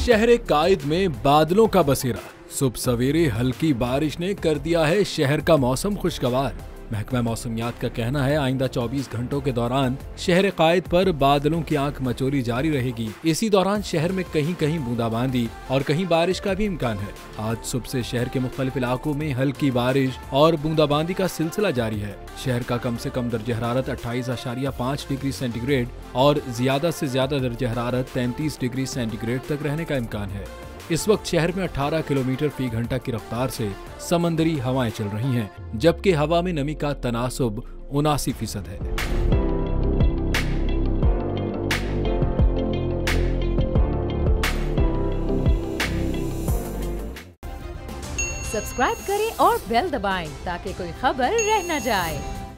शहर कायद में बादलों का बसेरा। सुबह सवेरे हल्की बारिश ने कर दिया है शहर का मौसम खुशगवार। महकमा मौसमियात का कहना है आइंदा 24 घंटों के दौरान शहर कायद पर बादलों की आंख मचोली जारी रहेगी। इसी दौरान शहर में कहीं कहीं बूंदाबांदी और कहीं बारिश का भी इम्कान है। आज सुबह से शहर के मुख्तलिफ इलाकों में हल्की बारिश और बूंदाबांदी का सिलसिला जारी है। शहर का कम से कम दर्जे हरारत 28.5 डिग्री सेंटीग्रेड और ज्यादा से ज्यादा दर्जे हरारत 33 डिग्री सेंटीग्रेड तक रहने का इम्कान है। इस वक्त शहर में 18 किलोमीटर फी घंटा की रफ्तार से समंदरी हवाएं चल रही हैं, जबकि हवा में नमी का तनासुब 79% है। सब्सक्राइब करें और बेल दबाएं ताकि कोई खबर रह न जाए।